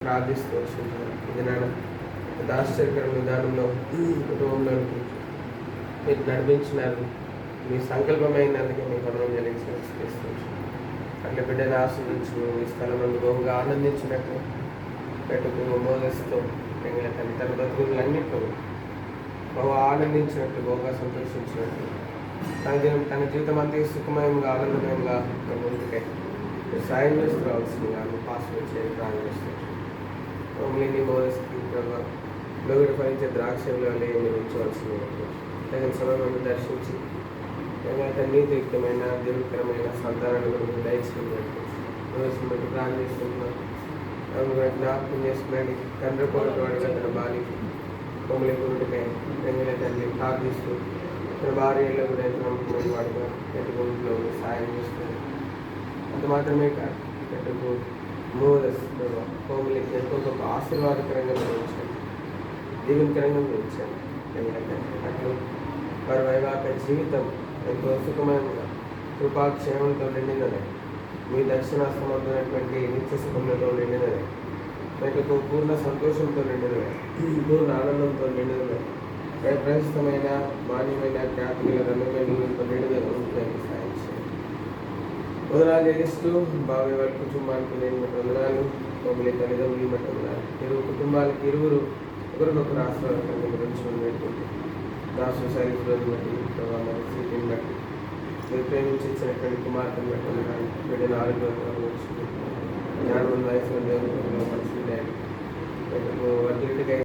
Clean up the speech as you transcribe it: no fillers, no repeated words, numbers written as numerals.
ప్రార్థిస్తూ వచ్చింటారు. ఇది నాన్న ఆశ్చర్యకరమైన విధానంలో కుటుంబంలో మీరు నడిపించినారు. మీ సంకల్పమైనందుకే మీ పనులు చెల్లించవచ్చు. అట్లా బిడ్డను ఆస్వాదించు ఈ స్థలం నుండి బహుగా ఆనందించినట్టు పెట్టుకు మోదస్తో తన బ్రతుకులన్నింటిలో బహు ఆనందించినట్టు బహుగా సంతోషించినట్టు తన జీవితం అంతా సుఖమయంగా ఆనందమయంగా ముందుకై సాయం చేస్తూ రావాల్సిందిగా పాస్పోర్ట్ చేసి ప్రారంభిస్తుంది. మమ్మల్ని మోదస్కి లోగడ ఫలించే ద్రాక్షలో మీరు ఉంచవలసింది తగిన సమయం దర్శించి నీతియుక్తమైన దేవుడికరమైన సంతానాన్ని కూడా దయచేసినట్టు బట్టి ప్రార్థిస్తున్నాం. జ్ఞాపకం చేసుకున్నాడు తండ్రి కోరిక వాడిగా తన భార్యకి మమ్మల్ని గురుడికై ఎంగిల తల్లి ప్రార్థిస్తూ తన భార్యలో కూడా ఎంత నమ్మకమైన వాడుగా పెట్టుకుంటూ సాయం చేస్తుంది. అంత మాత్రమే కాదు పెట్టుకు మోదస్ మమ్మల్ని ఎంతో గొప్ప ఆశీర్వాదకరంగా ఉంచాను, దీవెనకరంగా ఉంచాను. ఎందుకంటే అట్లు వారి వైవాహిక జీవితం ఎంతో సుఖమైన కృపాక్షేమంతో నిండినదే, మీ దర్శనాస్తమైనటువంటి నిత్య సుఖంలో నిండినదే, మీకు పూర్ణ సంతోషంతో నిండినదే, పూర్ణ ఆనందంతో నిండినదే, ప్రశస్తమైన మాన్యమైన ఖ్యాతిగా రమ్యమైనతో నిండినదే ఉంటుంది. సాయం చేయండి. వందనాలు చెల్లిస్తూ బాబాయ్ వారి కుటుంబానికి నేను వందనాలు, మమ్మల్ని తల్లిదండ్రులు బట్టి వందనాలు. ఇరువురు కుటుంబాలకి ఇరువురు ఒకరికొకరు ఆశీర్వాదకరంగా గురించి ఉన్నటువంటి నా సొసైటీ బట్టి ప్రభావం స్థితిని బట్టి మీరు ప్రేమించి ఇచ్చినటువంటి కుమార్తెను బట్టి వందనాలు. బిడ్డను ఆరోగ్యంగా వచ్చింది జ్ఞానం వయసులో దేవుని మంచి వర్ధుడిగా